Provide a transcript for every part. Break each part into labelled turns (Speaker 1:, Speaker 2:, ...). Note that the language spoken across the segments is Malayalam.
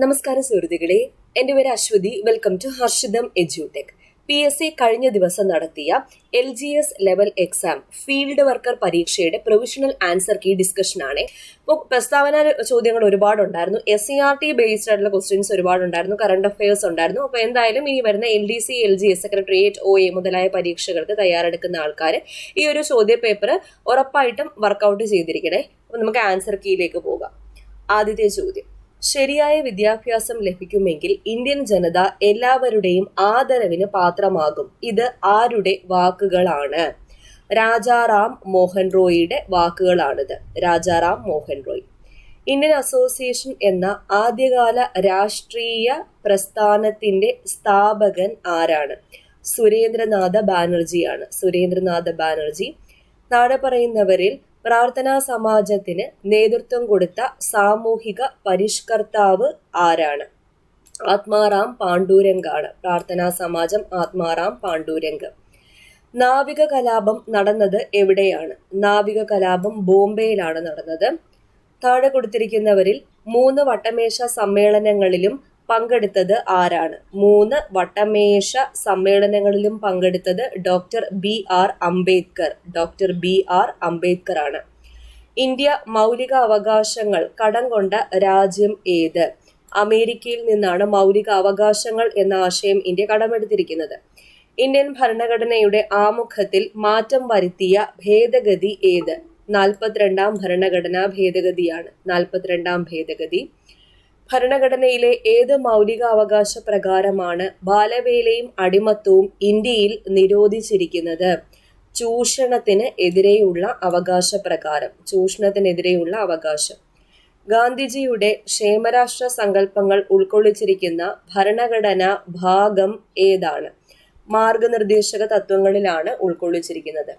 Speaker 1: നമസ്കാരം സുഹൃത്തുക്കളെ, എൻ്റെ പേര് Aswathy. Welcome to Harshitham Edutech. PSC കഴിഞ്ഞ ദിവസം നടത്തിയ LGS level exam field worker പരീക്ഷയുടെ പ്രൊവിഷണൽ ആൻസർ കീ ഡിസ്കഷൻ ആണ്. ഇപ്പോൾ പ്രസ്താവന ചോദ്യങ്ങൾ ഒരുപാടുണ്ടായിരുന്നു, SCRT ബേസ്ഡ് ആയിട്ടുള്ള ക്വസ്റ്റ്യൻസ് ഒരുപാടുണ്ടായിരുന്നു, കറണ്ട് അഫയേഴ്സ് ഉണ്ടായിരുന്നു. അപ്പോൾ എന്തായാലും ഇനി വരുന്ന LDC, LGS, സെക്രട്ടേറിയറ്റ്, OA മുതലായ പരീക്ഷകൾക്ക് തയ്യാറെടുക്കുന്ന ആൾക്കാർ ഈ ഒരു ചോദ്യ പേപ്പർ ഉറപ്പായിട്ടും വർക്കൗട്ട് ചെയ്തിരിക്കണേ. അപ്പോൾ നമുക്ക് ആൻസർ കീയിലേക്ക് പോകാം. ആദ്യത്തെ ചോദ്യം: ശരിയായ വിദ്യാഭ്യാസം ലഭിക്കുമെങ്കിൽ ഇന്ത്യൻ ജനത എല്ലാവരുടെയും ആദരവിന് പാത്രമാകും. ഇത് ആരുടെ വാക്കുകളാണ്? രാജാറാം മോഹൻ റോയിയുടെ വാക്കുകളാണിത്. രാജാറാം മോഹൻ റോയ്. ഇന്ത്യൻ അസോസിയേഷൻ എന്ന ആദ്യകാല രാഷ്ട്രീയ പ്രസ്ഥാനത്തിന്റെ സ്ഥാപകൻ ആരാണ്? സുരേന്ദ്രനാഥ ബാനർജിയാണ്. സുരേന്ദ്രനാഥ ബാനർജി. താഴെ പറയുന്നവരിൽ പ്രാർത്ഥനാ സമാജത്തിന് നേതൃത്വം കൊടുത്ത സാമൂഹിക പരിഷ്കർത്താവ് ആരാണ്? ആത്മാറാം പാണ്ഡുരംഗാണ്. പ്രാർത്ഥനാ സമാജം ആത്മാറാം പാണ്ഡുരംഗ്. നാവിക കലാപം നടന്നത് എവിടെയാണ്? നാവിക കലാപം ബോംബെയിലാണ് നടന്നത്. താഴെ കൊടുത്തിരിക്കുന്നവരിൽ 3 വട്ടമേശ സമ്മേളനങ്ങളിലും പങ്കെടുത്തത് ആരാണ്? 3 വട്ടമേശ സമ്മേളനങ്ങളിലും പങ്കെടുത്തത് doctor BR Ambedkar. Doctor BR Ambedkar ആണ്. ഇന്ത്യ മൗലിക അവകാശങ്ങൾ കടം കൊണ്ട രാജ്യം ഏത്? അമേരിക്കയിൽ നിന്നാണ് മൗലിക അവകാശങ്ങൾ എന്ന ആശയം ഇന്ത്യ കടമെടുത്തിരിക്കുന്നത്. ഇന്ത്യൻ ഭരണഘടനയുടെ ആമുഖത്തിൽ മാറ്റം വരുത്തിയ ഭേദഗതി ഏത്? 42ാം ഭരണഘടനാ ഭേദഗതിയാണ്. 42ാം ഭേദഗതി. ഭരണഘടനയിലെ ഏത് മൗലിക അവകാശ പ്രകാരമാണ് ബാലവേലയും അടിമത്തവും ഇന്ത്യയിൽ നിരോധിച്ചിരിക്കുന്നത്? ചൂഷണത്തിന് എതിരെയുള്ള അവകാശ പ്രകാരം. ചൂഷണത്തിനെതിരെയുള്ള അവകാശം. ഗാന്ധിജിയുടെ ക്ഷേമരാഷ്ട്ര സങ്കല്പങ്ങൾ ഉൾക്കൊള്ളിച്ചിരിക്കുന്ന ഭരണഘടനാ ഭാഗം ഏതാണ്? മാർഗനിർദ്ദേശക തത്വങ്ങളിലാണ് ഉൾക്കൊള്ളിച്ചിരിക്കുന്നത്.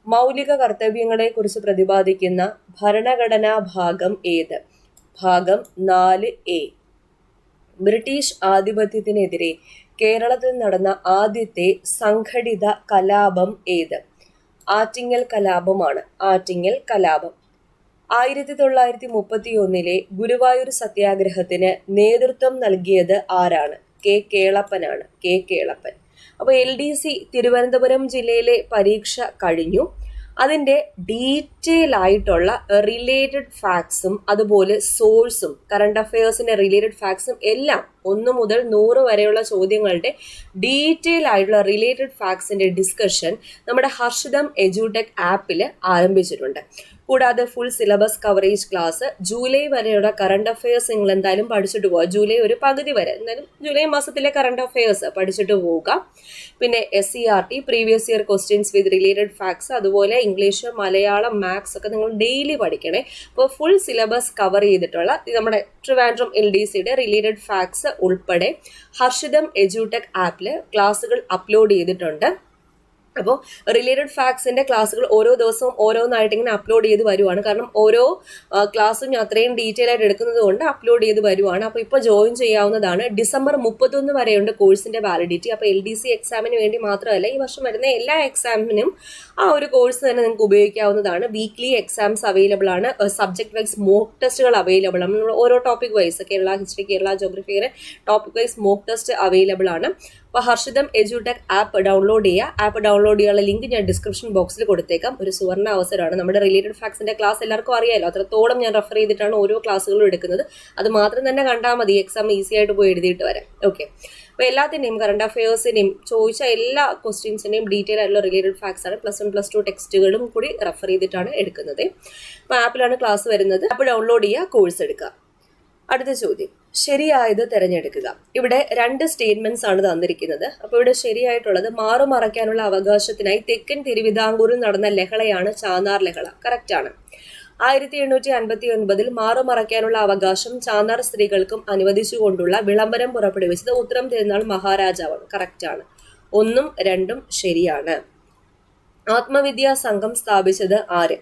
Speaker 1: മൗലിക കർത്തവ്യങ്ങളെ കുറിച്ച് പ്രതിപാദിക്കുന്ന ഭരണഘടനാ ഭാഗം ഏത്? ഭാഗം 4A. ബ്രിട്ടീഷ് ആധിപത്യത്തിനെതിരെ കേരളത്തിൽ നടന്ന ആദ്യത്തെ സംഘടിത കലാപം ഏത്? ആറ്റിങ്ങൽ കലാപമാണ്. ആറ്റിങ്ങൽ കലാപം. 1931 ഗുരുവായൂർ സത്യാഗ്രഹത്തിന് നേതൃത്വം നൽകിയത് ആരാണ്? കേളപ്പനാണ്. കേളപ്പൻ. അപ്പോൾ LDC തിരുവനന്തപുരം ജില്ലയിലെ പരീക്ഷ കഴിഞ്ഞു. അതിൻ്റെ ഡീറ്റെയിൽ ആയിട്ടുള്ള റിലേറ്റഡ് ഫാക്ട്സും അതുപോലെ സോഴ്സും കറണ്ട് അഫയേഴ്സിൻ്റെ റിലേറ്റഡ് ഫാക്ട്സും എല്ലാം 1 മുതൽ 100 വരെയുള്ള ചോദ്യങ്ങളുടെ ഡീറ്റെയിൽ ആയിട്ടുള്ള റിലേറ്റഡ് ഫാക്ട്സിൻ്റെ ഡിസ്കഷൻ നമ്മുടെ ഹർഷിതം എഡ്യൂടെക് ആപ്പിൽ ആരംഭിച്ചിട്ടുണ്ട്. കൂടാതെ full syllabus coverage class July വരെയുള്ള കറണ്ട് അഫയേഴ്സ് നിങ്ങൾ എന്തായാലും പഠിച്ചിട്ട് പോവുക. ജൂലൈ ഒരു പകുതി വരെ എന്തായാലും ജൂലൈ മാസത്തിലെ കറണ്ട് അഫയേഴ്സ് പഠിച്ചിട്ട് പോവുക. പിന്നെ SCRT previous year questions with related facts, അതുപോലെ ഇംഗ്ലീഷ്, മലയാളം, മാത്സ് ഒക്കെ നിങ്ങൾ ഡെയിലി പഠിക്കണേ. അപ്പോൾ ഫുൾ സിലബസ് കവർ ചെയ്തിട്ടുള്ള നമ്മുടെ ട്രിവാൻഡ്രം LDCയുടെ റിലേറ്റഡ് ഫാക്ട്സ് ഉൾപ്പെടെ ഹർഷിതം എഡ്യൂടെക് ആപ്പിൽ ക്ലാസ്സുകൾ അപ്ലോഡ് ചെയ്തിട്ടുണ്ട്. അപ്പോൾ റിലേറ്റഡ് ഫാക്ട്സിൻ്റെ ക്ലാസ്സുകൾ ഓരോ ദിവസവും ഓരോന്നായിട്ട് ഇങ്ങനെ അപ്ലോഡ് ചെയ്ത് വരുവാണ്. കാരണം ഓരോ ക്ലാസ്സും ഞാൻ അത്രയും ഡീറ്റെയിൽ ആയിട്ട് എടുക്കുന്നത് കൊണ്ട് അപ്ലോഡ് ചെയ്ത് വരുവാണ്. അപ്പോൾ ഇപ്പോൾ ജോയിൻ ചെയ്യാവുന്നതാണ്. ഡിസംബർ 31 വരെയുണ്ട് കോഴ്സിൻ്റെ വാലിഡിറ്റി. അപ്പോൾ LDC എക്സാമിന് വേണ്ടി മാത്രമല്ല, ഈ വർഷം വരുന്ന എല്ലാ എക്സാമിനും ആ ഒരു കോഴ്സ് തന്നെ നിങ്ങൾക്ക് ഉപയോഗിക്കാവുന്നതാണ്. വീക്ക്ലി എക്സാംസ് അവൈലബിൾ ആണ്. സബ്ജക്ട് വൈസ് മോക്ക് ടെസ്റ്റുകൾ അവൈലബിൾ ആണ്. നമ്മൾ ഓരോ topic wise Kerala history, Kerala geography, അങ്ങനെ topic wise mock test available ആണ്. അപ്പോൾ ഹർഷിതം എഡ്യൂടെക് ആപ്പ് ഡൗൺലോഡ് ചെയ്യുക. ആപ്പ് ഡൗൺലോഡ് ചെയ്യാനുള്ള ലിങ്ക് ഞാൻ ഡിസ്ക്രിപ്ഷൻ ബോക്സിൽ കൊടുത്തേക്കാം. ഒരു സുവർണ്ണ അവസരമാണ്. നമ്മുടെ റിലേറ്റഡ് ഫാക്ട്സിൻ്റെ ക്ലാസ് എല്ലാവർക്കും അറിയാമല്ലോ. അത്രത്തോളം ഞാൻ റെഫർ ചെയ്തിട്ടാണ് ഓരോ ക്ലാസ്സുകളും എടുക്കുന്നത്. അത് മാത്രം തന്നെ കണ്ടാൽ മതി, എക്സാം ഈസി ആയിട്ട് പോയി എഴുതിയിട്ട് വരാം. ഓക്കെ. അപ്പോൾ എല്ലാത്തിൻ്റെയും കറണ്ട് അഫയേഴ്സിൻ്റെയും ചോദിച്ച എല്ലാ ക്വസ്റ്റ്യൻസിൻ്റെയും ഡീറ്റെയിൽ ആയിട്ടുള്ള റിലേറ്റഡ് ഫാക്ട്സ് ആണ്. +1, +2 ടെക്സ്റ്റുകളും കൂടി റെഫർ ചെയ്തിട്ടാണ് എടുക്കുന്നത്. അപ്പോൾ ആപ്പിലാണ് ക്ലാസ് വരുന്നത്. ആപ്പ് ഡൗൺലോഡ് ചെയ്യുക, കോഴ്സ് എടുക്കുക. അടുത്ത ചോദ്യം: ശരിയായത് തിരഞ്ഞെടുക്കുക. ഇവിടെ 2 സ്റ്റേറ്റ്മെന്റ്സ് ആണ് തന്നിരിക്കുന്നത്. അപ്പോൾ ഇവിടെ ശരിയായിട്ടുള്ളത് മാറുമറയ്ക്കാനുള്ള അവകാശത്തിനായി തെക്കൻ തിരുവിതാംകൂറിൽ നടന്ന ലഹളയാണ് ചാന്നാർ ലഹള. കറക്റ്റ് ആണ്. 1859 മാറുമറയ്ക്കാനുള്ള അവകാശം ചാന്നാർ സ്ത്രീകൾക്കും അനുവദിച്ചുകൊണ്ടുള്ള വിളംബരം പുറപ്പെടുവിച്ചത് ഉത്തരം തിരുനാൾ മഹാരാജാവാണ്. കറക്റ്റ് ആണ്. 1ഉം 2ഉം ശരിയാണ്. ആത്മവിദ്യാ സംഘം സ്ഥാപിച്ചത് ആര്?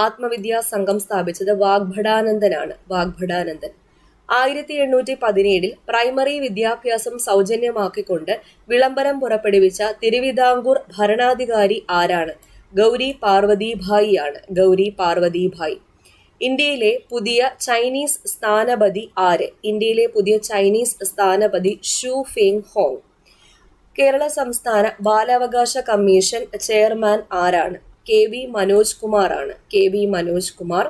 Speaker 1: ആത്മവിദ്യാ സംഘം സ്ഥാപിച്ചത് വാഗ്ഭടാനന്ദനാണ്. വാഗ്ഭടാനന്ദൻ. 1817 പ്രൈമറി വിദ്യാഭ്യാസം സൗജന്യമാക്കിക്കൊണ്ട് വിളംബരം പുറപ്പെടുവിച്ച തിരുവിതാംകൂർ ഭരണാധികാരി ആരാണ്? ഗൗരി പാർവതി ഭായി ആണ്. ഗൗരി പാർവതി ഭായി. ഇന്ത്യയിലെ പുതിയ ചൈനീസ് സ്ഥാനപതി ആര്? ഇന്ത്യയിലെ പുതിയ ചൈനീസ് സ്ഥാനപതി ഷു ഫെങ് ഹോങ്. കേരള സംസ്ഥാന ബാലാവകാശ കമ്മീഷൻ ചെയർമാൻ ആരാണ്? KV മനോജ് കുമാർ ആണ്. KV മനോജ് കുമാർ.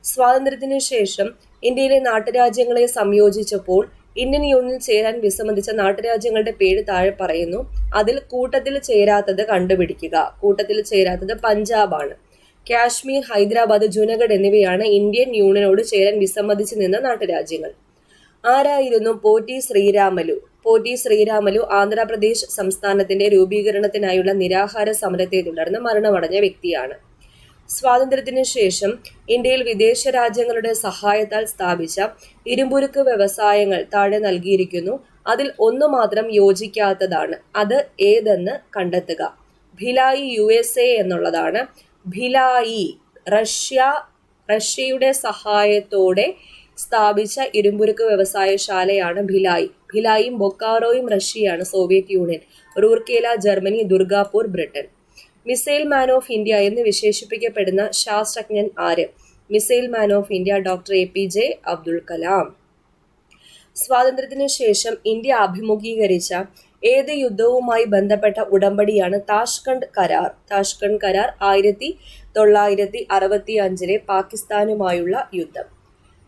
Speaker 1: സ്വാതന്ത്ര്യത്തിനു ശേഷം ഇന്ത്യയിലെ നാട്ടുരാജ്യങ്ങളെ സംയോജിച്ചപ്പോൾ ഇന്ത്യൻ യൂണിയനിൽ ചേരാൻ വിസമ്മതിച്ച നാട്ടുരാജ്യങ്ങളുടെ പേര് താഴെ പറയുന്നു. അതിൽ കൂട്ടത്തിൽ ചേരാത്തത് കണ്ടുപിടിക്കുക. കൂട്ടത്തിൽ ചേരാത്തത് പഞ്ചാബാണ്. കാശ്മീർ, ഹൈദരാബാദ്, ജുനഗഡ് എന്നിവയാണ് ഇന്ത്യൻ യൂണിയനോട് ചേരാൻ വിസമ്മതിച്ചു നിന്ന നാട്ടുരാജ്യങ്ങൾ. ആരായിരുന്നു പോറ്റി ശ്രീരാമലു? പോറ്റി ശ്രീരാമലു ആന്ധ്രാപ്രദേശ് സംസ്ഥാനത്തിന്റെ രൂപീകരണത്തിനായുള്ള നിരാഹാര സമരത്തെ തുടർന്ന് മരണമടഞ്ഞ വ്യക്തിയാണ്. സ്വാതന്ത്ര്യത്തിനു ശേഷം ഇന്ത്യയിൽ വിദേശ രാജ്യങ്ങളുടെ സഹായത്താൽ സ്ഥാപിച്ച ഇരുമ്പുരുക്ക് വ്യവസായങ്ങൾ താഴെ നൽകിയിരിക്കുന്നു. അതിൽ ഒന്നു മാത്രം യോജിക്കാത്തതാണ്. അത് ഏതെന്ന് കണ്ടെത്തുക. ഭിലായി USA എന്നുള്ളതാണ്. ഭിലായി റഷ്യയുടെ സഹായത്തോടെ സ്ഥാപിച്ച ഇരുമ്പുരുക്ക് വ്യവസായശാലയാണ് ഭിലായി. ഭിലായും ബൊക്കാറോയും റഷ്യയാണ്. Soviet union. Rourkela Germany. Durgapur Britain. Missile man of India എന്ന് വിശേഷിപ്പിക്കപ്പെടുന്ന ശാസ്ത്രജ്ഞൻ ആര്? Missile man of India doctor APJ Abdul Kalam. സ്വാതന്ത്ര്യത്തിനു ശേഷം ഇന്ത്യ അഭിമുഖീകരിച്ച ഏത് യുദ്ധവുമായി ബന്ധപ്പെട്ട ഉടമ്പടിയാണ് താഷ്കണ്ട് കരാർ? താഷ്കണ്ട് കരാർ 1965 പാകിസ്ഥാനുമായുള്ള യുദ്ധം.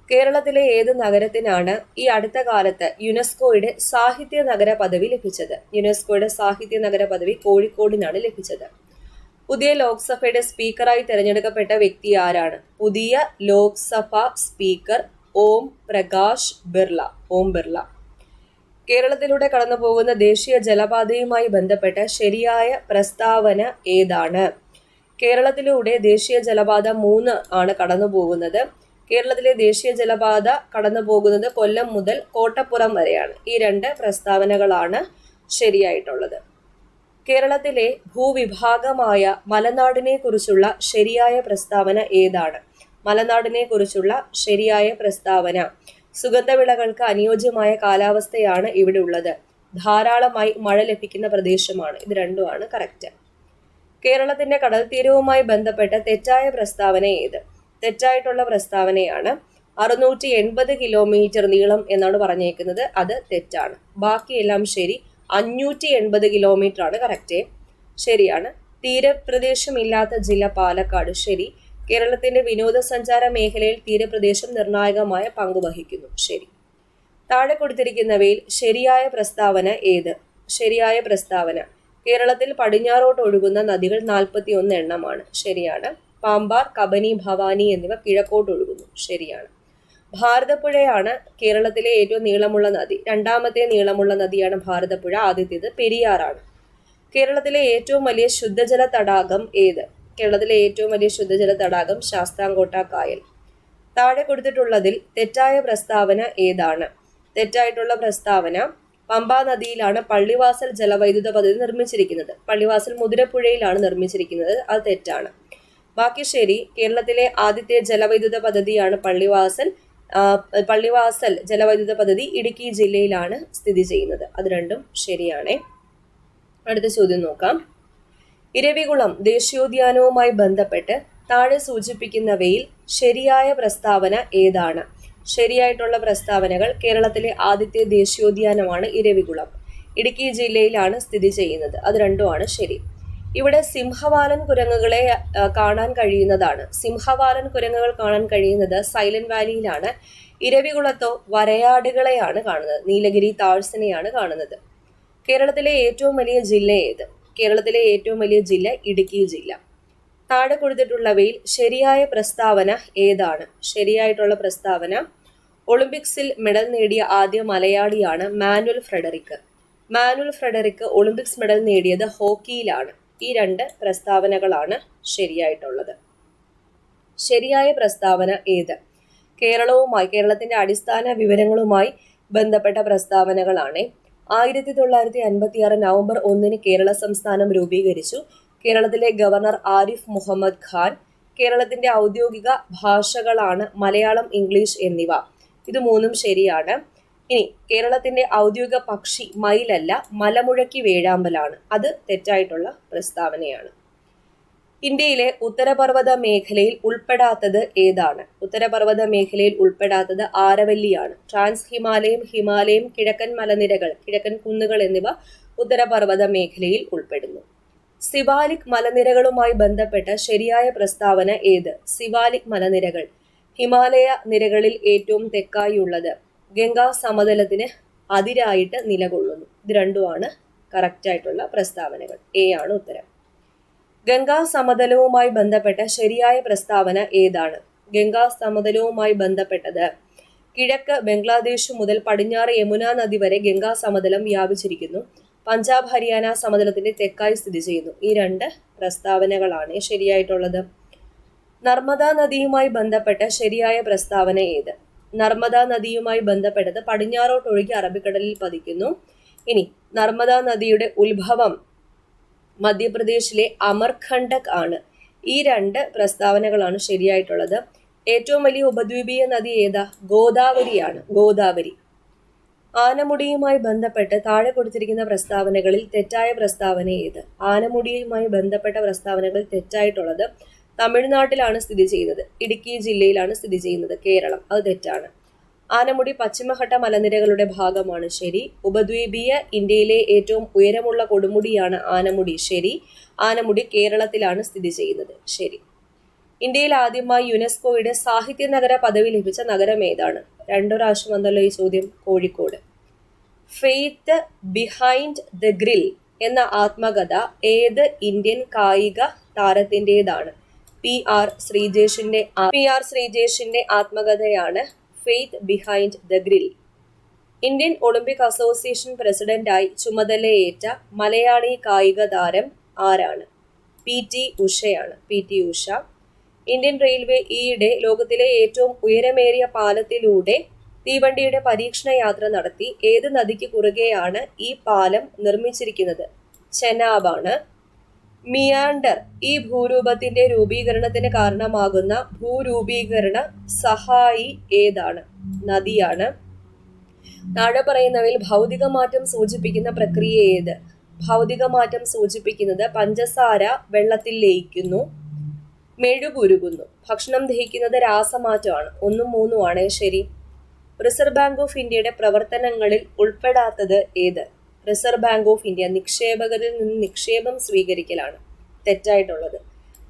Speaker 1: കേരളത്തിലെ ഏത് നഗരത്തിനാണ് ഈ അടുത്ത കാലത്ത് യുനെസ്കോയുടെ സാഹിത്യ നഗര പദവി ലഭിച്ചത്? യുനെസ്കോയുടെ സാഹിത്യ നഗര പദവി കോഴിക്കോടിനാണ് ലഭിച്ചത്. പുതിയ ലോക്സഭയുടെ സ്പീക്കറായി തെരഞ്ഞെടുക്കപ്പെട്ട വ്യക്തി ആരാണ്? പുതിയ ലോക്സഭ സ്പീക്കർ ഓം പ്രകാശ് ബിർള. ഓം ബിർള. കേരളത്തിലൂടെ കടന്നുപോകുന്ന ദേശീയ ജലപാതയുമായി ബന്ധപ്പെട്ട ശരിയായ പ്രസ്താവന ഏതാണ്? കേരളത്തിലൂടെ ദേശീയ ജലപാത 3 ആണ് കടന്നുപോകുന്നത്. കേരളത്തിലെ ദേശീയ ജലപാത കടന്നുപോകുന്നത് കൊല്ലം മുതൽ കോട്ടപ്പുറം വരെയാണ്. ഈ 2 പ്രസ്താവനകളാണ് ശരിയായിട്ടുള്ളത്. കേരളത്തിലെ ഭൂവിഭാഗമായ മലനാടിനെ കുറിച്ചുള്ള ശരിയായ പ്രസ്താവന ഏതാണ്? മലനാടിനെ കുറിച്ചുള്ള ശരിയായ പ്രസ്താവന: സുഗന്ധവിളകൾക്ക് അനുയോജ്യമായ കാലാവസ്ഥയാണ് ഇവിടെ ഉള്ളത്. ധാരാളമായി മഴ ലഭിക്കുന്ന പ്രദേശമാണ്. ഇത് രണ്ടുമാണ് കറക്റ്റ്. കേരളത്തിന്റെ കടൽ തീരവുമായി ബന്ധപ്പെട്ട തെറ്റായ പ്രസ്താവന ഏത്? തെറ്റായിട്ടുള്ള പ്രസ്താവനയാണ് 680 കിലോമീറ്റർ നീളം എന്നാണ് പറഞ്ഞേക്കുന്നത്. അത് തെറ്റാണ്. ബാക്കിയെല്ലാം ശരി. 580 കിലോമീറ്റർ ആണ് കറക്റ്റ്. ശരിയാണ്. തീരപ്രദേശമില്ലാത്ത ജില്ല പാലക്കാട്. ശരി. കേരളത്തിന്റെ വിനോദസഞ്ചാര മേഖലയിൽ തീരപ്രദേശം നിർണായകമായ പങ്ക് വഹിക്കുന്നു. ശരി. താഴെ കൊടുത്തിരിക്കുന്നവയിൽ ശരിയായ പ്രസ്താവന ഏത്? ശരിയായ പ്രസ്താവന: കേരളത്തിൽ പടിഞ്ഞാറോട്ട് ഒഴുകുന്ന നദികൾ 41 എണ്ണമാണ്. ശരിയാണ്. പാമ്പാർ, കബനി, ഭവാനി എന്നിവ കിഴക്കോട്ട് ഒഴുകുന്നു. ശരിയാണ്. ഭാരതപ്പുഴയാണ് കേരളത്തിലെ ഏറ്റവും നീളമുള്ള നദി. 2ാമത്തെ നീളമുള്ള നദിയാണ് ഭാരതപ്പുഴ. ആദ്യത്തേത് പെരിയാറാണ്. കേരളത്തിലെ ഏറ്റവും വലിയ ശുദ്ധജല തടാകം ഏത്? കേരളത്തിലെ ഏറ്റവും വലിയ ശുദ്ധജല തടാകം ശാസ്താംകോട്ട കായൽ. താഴെ കൊടുത്തിട്ടുള്ളതിൽ തെറ്റായ പ്രസ്താവന ഏതാണ്? തെറ്റായിട്ടുള്ള പ്രസ്താവന: പമ്പാ നദിയിലാണ് പള്ളിവാസൽ ജലവൈദ്യുത പദ്ധതി നിർമ്മിച്ചിരിക്കുന്നത്. പള്ളിവാസൽ മുതിരപ്പുഴയിലാണ് നിർമ്മിച്ചിരിക്കുന്നത്. അത് തെറ്റാണ്. ബാക്കി ശരി. കേരളത്തിലെ ആദ്യത്തെ ജലവൈദ്യുത പദ്ധതിയാണ് പള്ളിവാസൽ ജലവൈദ്യുത പദ്ധതി ഇടുക്കി ജില്ലയിലാണ് സ്ഥിതി ചെയ്യുന്നത്. അത് രണ്ടും ശരിയാണേ. അടുത്ത ചോദ്യം നോക്കാം. ഇരവികുളം ദേശീയോദ്യാനവുമായി ബന്ധപ്പെട്ട് താഴെ സൂചിപ്പിക്കുന്നവയിൽ ശരിയായ പ്രസ്താവന ഏതാണ്? ശരിയായിട്ടുള്ള പ്രസ്താവനകൾ: കേരളത്തിലെ ആദ്യത്തെ ദേശീയോദ്യാനമാണ് ഇരവികുളം. ഇടുക്കി ജില്ലയിലാണ് സ്ഥിതി ചെയ്യുന്നത്. അത് രണ്ടുമാണ് ശരി. ഇവിടെ സിംഹവാലൻ കുരങ്ങുകളെ കാണാൻ കഴിയുന്നതാണ്. സിംഹവാലൻ കുരങ്ങുകൾ കാണാൻ കഴിയുന്നത് സൈലന്റ് വാലിയിലാണ്. ഇരവികുളത്തോ വരയാടുകളെയാണ് കാണുന്നത്. നീലഗിരി താഴ്സനെയാണ് കാണുന്നത്. കേരളത്തിലെ ഏറ്റവും വലിയ ജില്ല ഏത്? കേരളത്തിലെ ഏറ്റവും വലിയ ജില്ല ഇടുക്കി ജില്ല. താഴെ കൊടുത്തിട്ടുള്ളവയിൽ ശരിയായ പ്രസ്താവന ഏതാണ്? ശരിയായിട്ടുള്ള പ്രസ്താവന: ഒളിമ്പിക്സിൽ മെഡൽ നേടിയ ആദ്യ മലയാളിയാണ് മാനുവൽ ഫ്രെഡറിക്. മാനുവൽ ഫ്രെഡറിക് ഒളിമ്പിക്സ് മെഡൽ നേടിയത് ഹോക്കിയിലാണ്. ഈ 2 പ്രസ്താവനകളാണ് ശരിയായിട്ടുള്ളത്. ശരിയായ പ്രസ്താവന ഏത്? കേരളത്തിന്റെ അടിസ്ഥാന വിവരങ്ങളുമായി ബന്ധപ്പെട്ട പ്രസ്താവനകളാണ്. 1956 നവംബർ 1 കേരള സംസ്ഥാനം രൂപീകരിച്ചു. കേരളത്തിലെ ഗവർണർ ആരിഫ് മുഹമ്മദ് ഖാൻ. കേരളത്തിന്റെ ഔദ്യോഗിക ഭാഷകളാണ് മലയാളം, ഇംഗ്ലീഷ് എന്നിവ. ഇത് 3ഉം ശരിയാണ്. ഇനി കേരളത്തിന്റെ ഔദ്യോഗിക പക്ഷി മയിലല്ല, മലമുഴക്കി വേഴാമ്പലാണ്. അത് തെറ്റായിട്ടുള്ള പ്രസ്താവനയാണ്. ഇന്ത്യയിലെ ഉത്തരപർവ്വത മേഖലയിൽ ഉൾപ്പെടാത്തത് ഏതാണ്? ഉത്തരപർവ്വത മേഖലയിൽ ഉൾപ്പെടാത്തത് ആരവല്ലിയാണ്. ട്രാൻസ് ഹിമാലയം, ഹിമാലയം, കിഴക്കൻ മലനിരകൾ, കിഴക്കൻ കുന്നുകൾ എന്നിവ ഉത്തരപർവ്വത മേഖലയിൽ ഉൾപ്പെടുന്നു. സിവാലിക് മലനിരകളുമായി ബന്ധപ്പെട്ട ശരിയായ പ്രസ്താവന ഏത്? സിവാലിക് മലനിരകൾ ഹിമാലയ നിരകളിൽ ഏറ്റവും തെക്കായുള്ളത്. ഗംഗാ സമതലത്തിന് അതിരായിട്ട് നിലകൊള്ളുന്നു. ഇത് രണ്ടുമാണ് കറക്റ്റായിട്ടുള്ള പ്രസ്താവനകൾ. എ ആണ് ഉത്തരം. ഗംഗാ സമതലവുമായി ബന്ധപ്പെട്ട ശരിയായ പ്രസ്താവന ഏതാണ്? ഗംഗാ സമതലവുമായി ബന്ധപ്പെട്ടത് കിഴക്ക് ബംഗ്ലാദേശ് മുതൽ പടിഞ്ഞാറ് യമുന നദി വരെ ഗംഗാ സമതലം വ്യാപിച്ചിരിക്കുന്നു. പഞ്ചാബ് ഹരിയാന സമതലത്തിന്റെ തെക്കായി സ്ഥിതി ചെയ്യുന്നു. ഈ രണ്ട് പ്രസ്താവനകളാണ് ശരിയായിട്ടുള്ളത്. നർമ്മദ നദിയുമായി ബന്ധപ്പെട്ട ശരിയായ പ്രസ്താവന ഏത്? നർമ്മദ നദിയുമായി ബന്ധപ്പെട്ടത് പടിഞ്ഞാറോട്ടൊഴുകി അറബിക്കടലിൽ പതിക്കുന്നു. ഇനി നർമ്മദ നദിയുടെ ഉത്ഭവം മധ്യപ്രദേശിലെ അമർഖണ്ഡക് ആണ്. ഈ രണ്ട് പ്രസ്താവനകളാണ് ശരിയായിട്ടുള്ളത്. ഏറ്റവും വലിയ ഉപദ്വീപീയ നദി ഏതാ? ഗോദാവരിയാണ്. ഗോദാവരി. ആനമുടിയുമായി ബന്ധപ്പെട്ട് താഴെ കൊടുത്തിരിക്കുന്ന പ്രസ്താവനകളിൽ തെറ്റായ പ്രസ്താവന ഏത്? ആനമുടിയുമായി ബന്ധപ്പെട്ട പ്രസ്താവനകൾ തെറ്റായിട്ടുള്ളത് തമിഴ്നാട്ടിലാണ് സ്ഥിതി ചെയ്യുന്നത്, ഇടുക്കി ജില്ലയിലാണ് സ്ഥിതി ചെയ്യുന്നത്, കേരളം. അത് തെറ്റാണ്. ആനമുടി പശ്ചിമഘട്ട മലനിരകളുടെ ഭാഗമാണ്. ശരി. ഉപദ്വീപീയ ഇന്ത്യയിലെ ഏറ്റവും ഉയരമുള്ള കൊടുമുടിയാണ് ആനമുടി. ശരി. ആനമുടി കേരളത്തിലാണ് സ്ഥിതി ചെയ്യുന്നത്. ശരി. ഇന്ത്യയിൽ ആദ്യമായി യുനെസ്കോയുടെ സാഹിത്യ നഗര പദവി ലഭിച്ച നഗരം ഏതാണ്? രണ്ടു പ്രാവശ്യം വന്നല്ലോ ഈ ചോദ്യം. Kozhikode. Faith behind the grill എന്ന ആത്മകഥ ഏത് ഇന്ത്യൻ കായിക താരത്തിൻ്റെതാണ്? പി ആർ ശ്രീജേഷിന്റെ ആത്മകഥയാണ് faith behind the grill. Indian olympic association പ്രസിഡന്റായി ചുമതലയേറ്റ മലയാളി കായിക താരം ആരാണ്? പി ടി ഉഷയാണ്. P T Usha. Indian railway ഈയിടെ ലോകത്തിലെ ഏറ്റവും ഉയരമേറിയ പാലത്തിലൂടെ തീവണ്ടിയുടെ പരീക്ഷണ യാത്ര നടത്തി. ഏത് നദിക്ക് കുറുകെയാണ് ഈ പാലം നിർമ്മിച്ചിരിക്കുന്നത്? ചെനാബാണ്. മിയാൻഡർ ഈ ഭൂരൂപത്തിന്റെ രൂപീകരണത്തിന് കാരണമാകുന്ന ഭൂരൂപീകരണ സഹായി ഏതാണ്? നദിയാണ്. താഴെ പറയുന്നവയിൽ ഭൗതിക മാറ്റം സൂചിപ്പിക്കുന്ന പ്രക്രിയ ഏത്? ഭൗതിക മാറ്റം സൂചിപ്പിക്കുന്നത് പഞ്ചസാര വെള്ളത്തിൽ ലയിക്കുന്നു, മെഴുകുരുകുന്നു. ഭക്ഷണം ദഹിക്കുന്നത് രാസമാറ്റമാണ്. 1ഉം 3ഉം ആണ് ശരി. റിസർവ് ബാങ്ക് ഓഫ് ഇന്ത്യയുടെ പ്രവർത്തനങ്ങളിൽ ഉൾപ്പെടാത്തത് ഏത്? റിസർവ് ബാങ്ക് ഓഫ് ഇന്ത്യ നിക്ഷേപകരിൽ നിന്ന് നിക്ഷേപം സ്വീകരിക്കലാണ്. തെറ്റായിട്ടുള്ളത്.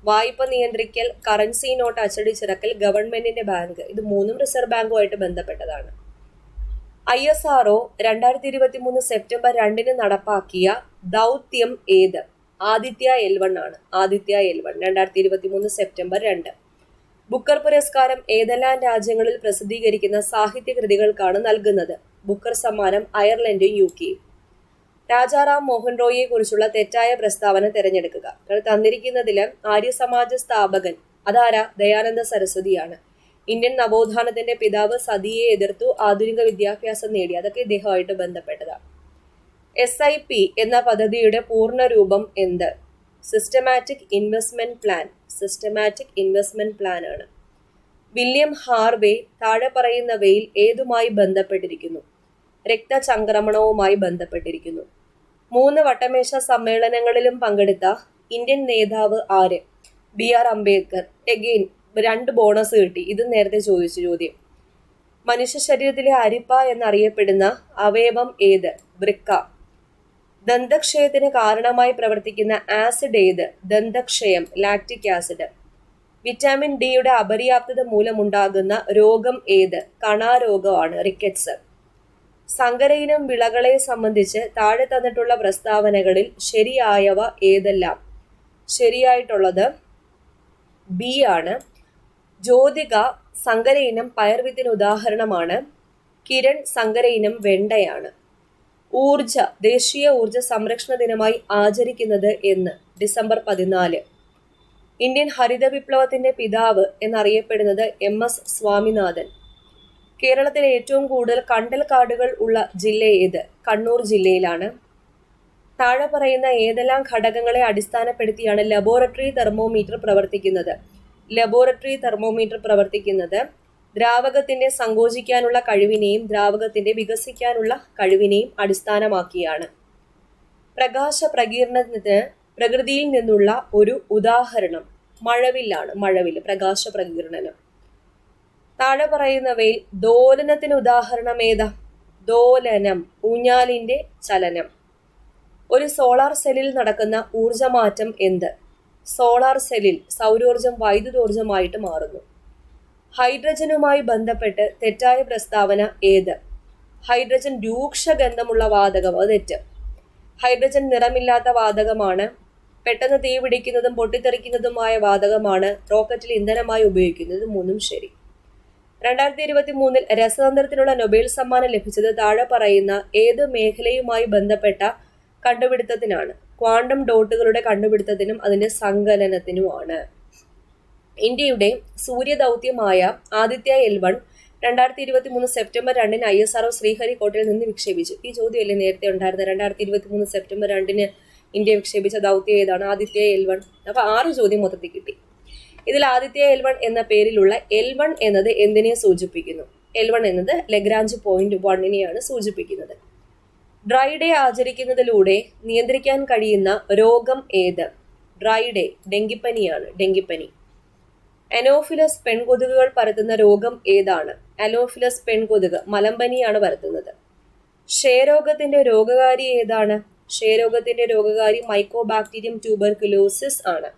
Speaker 1: വായ്പ നിയന്ത്രിക്കൽ, കറൻസി നോട്ട് അച്ചടിച്ചിറക്കൽ, ഗവൺമെന്റിന്റെ ബാങ്ക്. ഇത് മൂന്നും റിസർവ് ബാങ്കുമായിട്ട് ബന്ധപ്പെട്ടതാണ്. ISRO 2023 സെപ്റ്റംബർ 2 നടപ്പാക്കിയ ദൗത്യം ഏത്? ആദിത്യ L1 ആണ്. Aditya L1 2023 September 2. ബുക്കർ പുരസ്കാരം ഏതെല്ലാം രാജ്യങ്ങളിൽ പ്രസിദ്ധീകരിക്കുന്ന സാഹിത്യ കൃതികൾക്കാണ് നൽകുന്നത്? ബുക്കർ സമ്മാനം അയർലൻഡും UK. രാജാറാം മോഹൻ റോയിയെ കുറിച്ചുള്ള തെറ്റായ പ്രസ്താവന തിരഞ്ഞെടുക്കുക. തന്നിരിക്കുന്നതില് ആര്യസമാജ സ്ഥാപകൻ അതാരാ? ദയാനന്ദ സരസ്വതിയാണ്. ഇന്ത്യൻ നവോത്ഥാനത്തിന്റെ പിതാവ് സതിയെ എതിർത്തു, ആധുനിക വിദ്യാഭ്യാസം നേടി. അതൊക്കെ ഇദ്ദേഹമായിട്ട് ബന്ധപ്പെട്ടതാണ്. SIP എന്ന പദ്ധതിയുടെ പൂർണ്ണ രൂപം എന്ത്? Systematic investment plan. Systematic investment plan ആണ്. വില്യം ഹാർവേ താഴെ പറയുന്നവയിൽ ഏതുമായി ബന്ധപ്പെട്ടിരിക്കുന്നു? രക്തചംക്രമണവുമായി ബന്ധപ്പെട്ടിരിക്കുന്നു. 3 വട്ടമേശ സമ്മേളനങ്ങളിലും പങ്കെടുത്ത ഇന്ത്യൻ നേതാവ് ആര്? BR അംബേദ്കർ. എഗെയിൻ 2 ബോണസ് കിട്ടി. ഇത് നേരത്തെ ചോദിച്ച ചോദ്യം. മനുഷ്യ ശരീരത്തിലെ അരിപ്പ എന്നറിയപ്പെടുന്ന അവയവം ഏത്? വൃക്ക. ദന്തക്ഷയത്തിന് കാരണമായി പ്രവർത്തിക്കുന്ന ആസിഡ് ഏത്? ദന്തക്ഷയം, ലാക്റ്റിക് ആസിഡ്. വിറ്റാമിൻ ഡിയുടെ അപര്യാപ്തത മൂലമുണ്ടാകുന്ന രോഗം ഏത്? കണാരോഗമാണ്, റിക്കറ്റ്സ്. സങ്കരയിനം വിളകളെ സംബന്ധിച്ച് താഴെ തന്നിട്ടുള്ള പ്രസ്താവനകളിൽ ശരിയായവ ഏതെല്ലാം? ശരിയായിട്ടുള്ളത് ബി ആണ്. ജ്യോതിക സങ്കരയിനം പയർവിത്തിന് ഉദാഹരണമാണ്. കിരൺ സങ്കരയിനം വെണ്ടയാണ്. ദേശീയ ഊർജ സംരക്ഷണ ദിനമായി ആചരിക്കുന്നത് എന്ന്? ഡിസംബർ 14. ഇന്ത്യൻ ഹരിത വിപ്ലവത്തിന്റെ പിതാവ് എന്നറിയപ്പെടുന്നത് MS സ്വാമിനാഥൻ. കേരളത്തിലെ ഏറ്റവും കൂടുതൽ കണ്ടൽ കാടുകൾ ഉള്ള ജില്ല ഏത്? കണ്ണൂർ ജില്ലയിലാണ്. താഴെ പറയുന്ന ഏതെല്ലാം ഘടകങ്ങളെ അടിസ്ഥാനപ്പെടുത്തിയാണ് ലബോറട്ടറി തെർമോമീറ്റർ പ്രവർത്തിക്കുന്നത്? ലബോറട്ടറി തെർമോമീറ്റർ പ്രവർത്തിക്കുന്നത് ദ്രാവകത്തിന്റെ സങ്കോചിക്കാനുള്ള കഴിവിനെയും ദ്രാവകത്തിന്റെ വികസിക്കാനുള്ള കഴിവിനെയും അടിസ്ഥാനമാക്കിയാണ്. പ്രകാശ പ്രകൃതിയിൽ നിന്നുള്ള ഒരു ഉദാഹരണം മഴവില്ലാണ്. മഴവില്ല്, പ്രകാശ പ്രകീർണനം. താഴെ പറയുന്നവയിൽ ദോലനത്തിന് ഉദാഹരണം ഏതാ? ദോലനം, ഊഞ്ഞാലിന്റെ ചലനം. ഒരു സോളാർ സെല്ലിൽ നടക്കുന്ന ഊർജമാറ്റം എന്ത്? സോളാർ സെല്ലിൽ സൗരോർജം വൈദ്യുതോർജമായിട്ട് മാറുന്നു. ഹൈഡ്രജനുമായി ബന്ധപ്പെട്ട് തെറ്റായ പ്രസ്താവന ഏത്? ഹൈഡ്രജൻ രൂക്ഷഗന്ധമുള്ള വാതകം, അത് തെറ്റ്. ഹൈഡ്രജൻ നിറമില്ലാത്ത വാതകമാണ്. പെട്ടെന്ന് തീ പിടിക്കുന്നതും പൊട്ടിത്തെറിക്കുന്നതുമായ വാതകമാണ്. റോക്കറ്റിൽ ഇന്ധനമായി ഉപയോഗിക്കുന്നത്. മൂന്നും ശരി. 2023 രസതന്ത്രത്തിനുള്ള നൊബേൽ സമ്മാനം ലഭിച്ചത് താഴെ പറയുന്ന ഏത് മേഖലയുമായി ബന്ധപ്പെട്ട കണ്ടുപിടുത്തത്തിനാണ്? ക്വാണ്ടം ഡോട്ടുകളുടെ കണ്ടുപിടുത്തത്തിനും അതിന്റെ സങ്കലനത്തിനുമാണ്. ഇന്ത്യയുടെ സൂര്യദൗത്യമായ ആദിത്യ L1 2023 സെപ്റ്റംബർ 2 ISRO ശ്രീഹരിക്കോട്ടയിൽ നിന്ന് വിക്ഷേപിച്ചു. ഈ ചോദ്യമല്ലേ നേരത്തെ ഉണ്ടായിരുന്നത്? 2023 സെപ്റ്റംബർ 2 ഇന്ത്യ വിക്ഷേപിച്ച ദൗത്യം ഏതാണ്? ആദിത്യ L1. അപ്പൊ 6 ചോദ്യം മൊത്തത്തിൽ കിട്ടി. ഇതിൽ ആദിത്യ L1 എന്ന പേരിലുള്ള L1 എന്നത് എന്തിനെ സൂചിപ്പിക്കുന്നു? L1 എന്നത് ലഗ്രാഞ്ച് പോയിന്റ് 1നെയാണ് സൂചിപ്പിക്കുന്നത്. ഡ്രൈ ഡേ ആചരിക്കുന്നതിലൂടെ നിയന്ത്രിക്കാൻ കഴിയുന്ന രോഗം ഏത്? ഡ്രൈ ഡേ ഡെങ്കിപ്പനിയാണ്. ഡെങ്കിപ്പനി. അനോഫിലസ് പെൺകൊതുകുകൾ പരത്തുന്ന രോഗം ഏതാണ്? അനോഫിലസ് പെൺകൊതുക് മലമ്പനിയാണ് പരത്തുന്നത്. ക്ഷയരോഗത്തിന്റെ രോഗകാരി ഏതാണ്? ക്ഷയരോഗത്തിന്റെ രോഗകാരി മൈക്കോബാക്ടീരിയം ട്യൂബർകുലോസിസ് ആണ്.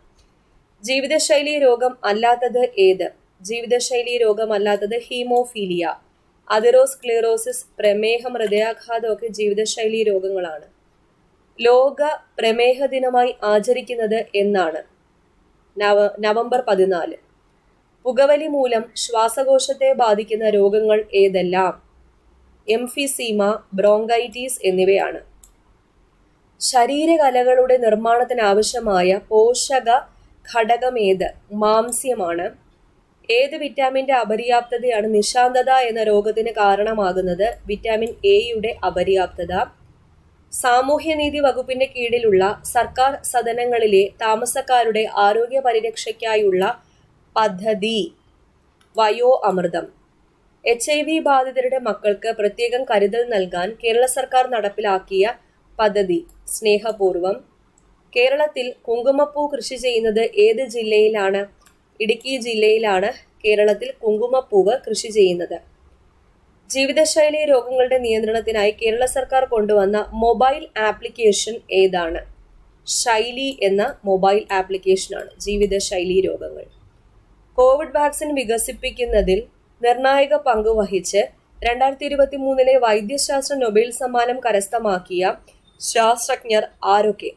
Speaker 1: ജീവിതശൈലി രോഗം അല്ലാത്തത് ഏത്? ജീവിതശൈലി രോഗം അല്ലാത്തത് ഹീമോഫീലിയ, അതിറോസ്ക്ലിറോസിസ്, പ്രമേഹം, ഹൃദയാഘാതം ഒക്കെ ജീവിതശൈലി രോഗങ്ങളാണ്. ലോക പ്രമേഹ ദിനമായി ആചരിക്കുന്നത് എന്നാണ്? നവംബർ 14. പുകവലി മൂലം ശ്വാസകോശത്തെ ബാധിക്കുന്ന രോഗങ്ങൾ ഏതെല്ലാം? എംഫിസീമ, ബ്രോങ്കൈറ്റിസ് എന്നിവയാണ്. ശരീരകലകളുടെ നിർമ്മാണത്തിന് ആവശ്യമായ പോഷക ഘടകം ഏത്? മാംസ്യമാണ്. ഏത് വിറ്റാമിന്റെ അപര്യാപ്തതയാണ് നിശാന്തത എന്ന രോഗത്തിന് കാരണമാകുന്നത്? വിറ്റാമിൻ എയുടെ അപര്യാപ്തത. സാമൂഹ്യനീതി വകുപ്പിന്റെ കീഴിലുള്ള സർക്കാർ സദനങ്ങളിലെ താമസക്കാരുടെ ആരോഗ്യ പരിരക്ഷയ്ക്കായുള്ള പദ്ധതി വയോ അമൃതം. HIV ബാധിതരുടെ മക്കൾക്ക് പ്രത്യേകം കരുതൽ നൽകാൻ കേരള സർക്കാർ നടപ്പിലാക്കിയ പദ്ധതി സ്നേഹപൂർവം. കേരളത്തിൽ കുങ്കുമപ്പൂ കൃഷി ചെയ്യുന്നത് ഏത് ജില്ലയിലാണ്? ഇടുക്കി ജില്ലയിലാണ് കേരളത്തിൽ കുങ്കുമപ്പൂവ് കൃഷി ചെയ്യുന്നത്. ജീവിതശൈലി രോഗങ്ങളുടെ നിയന്ത്രണത്തിനായി കേരള സർക്കാർ കൊണ്ടുവന്ന മൊബൈൽ ആപ്ലിക്കേഷൻ ഏതാണ്? ശൈലി എന്ന മൊബൈൽ ആപ്ലിക്കേഷനാണ് ജീവിതശൈലി രോഗങ്ങൾ. കോവിഡ് വാക്സിൻ വികസിപ്പിക്കുന്നതിൽ നിർണായക പങ്ക് വഹിച്ച് 2023 വൈദ്യശാസ്ത്ര നൊബേൽ സമ്മാനം കരസ്ഥമാക്കിയ ശാസ്ത്രജ്ഞർ ആരൊക്കെ?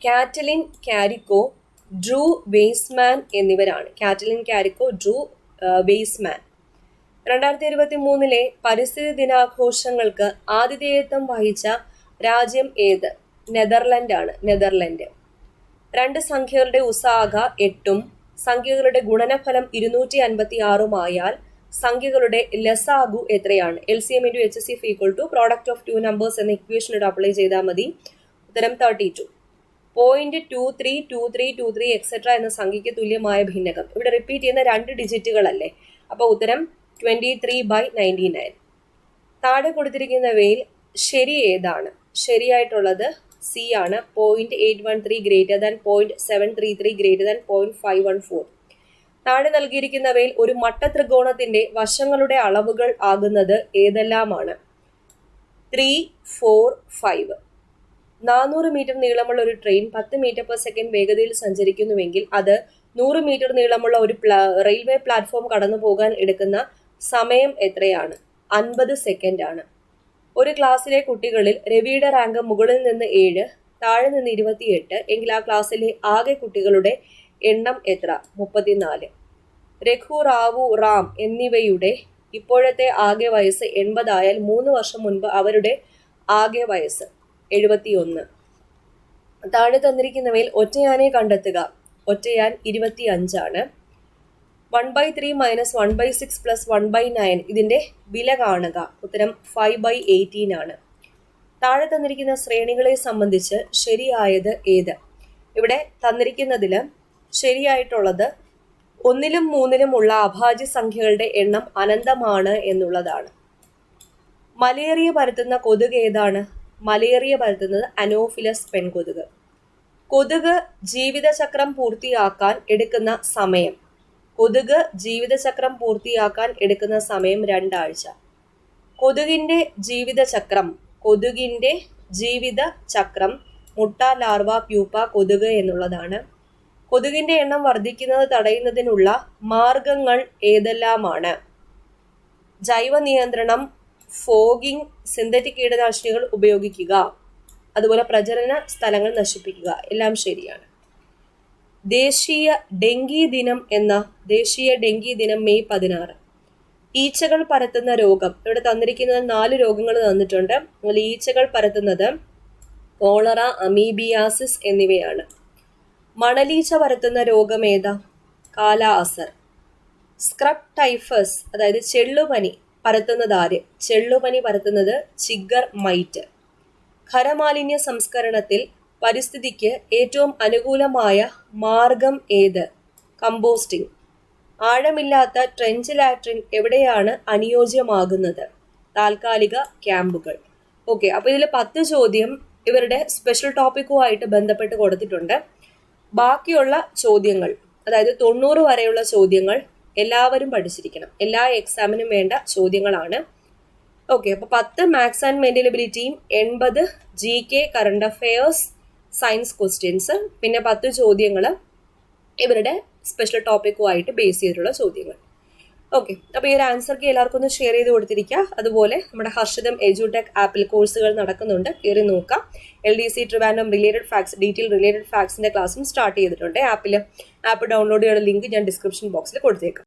Speaker 1: കാറ്റലിൻ കാരിക്കോ, ഡ്രൂ വെയ്സ്മാൻ എന്നിവരാണ്. Katalin കാരിക്കോ, Drew Weisman. 2023 പരിസ്ഥിതി ദിനാഘോഷങ്ങൾക്ക് ആതിഥേയത്വം വഹിച്ച രാജ്യം ഏത്? നെതർലൻഡ് ആണ്. നെതർലൻഡ്. 2 സംഖ്യകളുടെ ഉസാഗ 8ഉം സംഖ്യകളുടെ ഗുണനഫലം 256 ആയാൽ സംഖ്യകളുടെ ലസാഗു എത്രയാണ്? LCM × HCF = product of 2 numbers എന്ന ഇക്വേഷൻ അപ്ലൈ ചെയ്താൽ മതി. ഉത്തരം 32. 0.232323 എക്സെട്ര എന്ന സംഖ്യയ്ക്ക് തുല്യമായ ഭിന്നകം. ഇവിടെ റിപ്പീറ്റ് ചെയ്യുന്ന 2 ഡിജിറ്റുകളല്ലേ? അപ്പോൾ ഉത്തരം 23/99. താഴെ കൊടുത്തിരിക്കുന്നവയിൽ ശരി ഏതാണ്? ശരിയായിട്ടുള്ളത് സി ആണ്. 0.813 ഗ്രേറ്റർ ദാൻ 0.733 ഗ്രേറ്റർ ദാൻ 0.514. താഴെ നൽകിയിരിക്കുന്നവയിൽ ഒരു മട്ട ത്രികോണത്തിന്റെ വശങ്ങളുടെ അളവുകൾ ആകുന്നത് ഏതെല്ലാമാണ്? 3, 4, 5. 400 മീറ്റർ നീളമുള്ള ഒരു ട്രെയിൻ 10 മീറ്റർ/സെക്കൻഡ് വേഗതയിൽ സഞ്ചരിക്കുന്നുവെങ്കിൽ അത് 100 മീറ്റർ നീളമുള്ള ഒരു റെയിൽവേ പ്ലാറ്റ്ഫോം കടന്നു പോകാൻ എടുക്കുന്ന സമയം എത്രയാണ്? 50 സെക്കൻഡ് ആണ്. ഒരു ക്ലാസ്സിലെ കുട്ടികളിൽ രവിയുടെ റാങ്ക് മുകളിൽ നിന്ന് 7, താഴെ നിന്ന് 28 എങ്കിൽ ആ ക്ലാസ്സിലെ ആകെ കുട്ടികളുടെ എണ്ണം എത്ര? 34. രഘു, റാവു, റാം എന്നിവയുടെ ഇപ്പോഴത്തെ ആകെ വയസ്സ് 80 ആയാൽ 3 വർഷം മുൻപ് അവരുടെ ആകെ വയസ്സ് 71. താഴെ തന്നിരിക്കുന്നവയിൽ ഒറ്റയാനെ കണ്ടെത്തുക. ഒറ്റയാൻ 25 ആണ്. 1/3 - 1/6 + 1/9 ഇതിന്റെ വില കാണുക. ഉത്തരം 5/18 ആണ്. താഴെ തന്നിരിക്കുന്ന ശ്രേണികളെ സംബന്ധിച്ച് ശരിയായത് ഏത്? ഇവിടെ തന്നിരിക്കുന്നതിൽ ശരിയായിട്ടുള്ളത് 1ലും 3ലും ഉള്ള അഭാജ്യ സംഖ്യകളുടെ എണ്ണം അനന്തമാണ് എന്നുള്ളതാണ്. മലേറിയ പരത്തുന്ന കൊതുക് ഏതാണ്? മലേറിയ പരത്തുന്നത് അനോഫിലസ് പെൺകൊതുക്. കൊതുക് ജീവിതചക്രം പൂർത്തിയാക്കാൻ എടുക്കുന്ന സമയം. കൊതുക് ജീവിതചക്രം പൂർത്തിയാക്കാൻ എടുക്കുന്ന സമയം 2 ആഴ്ച. കൊതുകിന്റെ ജീവിതചക്രം മുട്ട, ലാർവ, പ്യൂപ്പ, കൊതുക് എന്നുള്ളതാണ്. കൊതുകിന്റെ എണ്ണം വർദ്ധിക്കുന്നത് തടയുന്നതിനുള്ള മാർഗങ്ങൾ ഏതെല്ലാമാണ്? ജൈവ നിയന്ത്രണം, ഫോഗിംഗ്, സിന്തറ്റിക് കീടനാശിനികൾ ഉപയോഗിക്കുക, അതുപോലെ പ്രജനന സ്ഥലങ്ങൾ നശിപ്പിക്കുക. എല്ലാം ശരിയാണ്. ദേശീയ ഡെങ്കി ദിനം മെയ് 16. ഈച്ചകൾ പരത്തുന്ന രോഗം. ഇവിടെ തന്നിരിക്കുന്നത് 4 രോഗങ്ങൾ തന്നിട്ടുണ്ട്. അതിൽ ഈച്ചകൾ പരത്തുന്നത് കോളറ, അമീബിയാസിസ് എന്നിവയാണ്. മണലീച്ച പരത്തുന്ന രോഗം ഏതാ? കാല അസർ. സ്ക്രബ് ടൈഫസ് അതായത് ചെള്ളുപനി പരത്തുന്നത് ആര്? ചെള്ളുപനി പരത്തുന്നത് ചിഗർ മൈറ്റ്. ഖരമാലിന്യ സംസ്കരണത്തിൽ പരിസ്ഥിതിക്ക് ഏറ്റവും അനുകൂലമായ മാർഗം ഏത്? കമ്പോസ്റ്റിംഗ്. ആഴമില്ലാത്ത ട്രെഞ്ച് ലാട്രിൻ എവിടെയാണ് അനുയോജ്യമാകുന്നത്? താൽക്കാലിക ക്യാമ്പുകൾ. ഓക്കെ, അപ്പോൾ ഇതിൽ 10 ചോദ്യം ഇവരുടെ സ്പെഷ്യൽ ടോപ്പിക്കുമായിട്ട് ബന്ധപ്പെട്ട് കൊടുത്തിട്ടുണ്ട്. ബാക്കിയുള്ള ചോദ്യങ്ങൾ, അതായത് 90 വരെയുള്ള ചോദ്യങ്ങൾ എല്ലാവരും പഠിച്ചിരിക്കണം. എല്ലാ എക്സാമിനും വേണ്ട ചോദ്യങ്ങളാണ്. ഓക്കെ, അപ്പോൾ 10 മാത്സ് ആൻഡ് മെന്റലബിലിറ്റിയും 80 GK current affairs science questions, പിന്നെ 10 ചോദ്യങ്ങൾ ഇവരുടെ സ്പെഷ്യൽ ടോപ്പിക്കുമായിട്ട് ബേസ് ചെയ്തിട്ടുള്ള ചോദ്യങ്ങൾ. ഓക്കെ, അപ്പോൾ ഈ ഒരു ആൻസർ കീ എല്ലാവർക്കും ഒന്ന് ഷെയർ ചെയ്ത് കൊടുത്തിരിക്കുക. അതുപോലെ നമ്മുടെ ഹർഷിതം എഡ്യൂടെക് ആപ്പിൽ കോഴ്സുകൾ നടക്കുന്നുണ്ട്, കയറി നോക്കാം. LDC Trivandrum related facts, detail related ഫാക്ട്സിന്റെ ക്ലാസ്സും സ്റ്റാർട്ട് ചെയ്തിട്ടുണ്ട്. ആപ്പ് ഡൗൺലോഡ് ചെയ്യാനുള്ള ലിങ്ക് ഞാൻ ഡിസ്ക്രിപ്ഷൻ ബോക്സിൽ കൊടുത്തേക്കാം.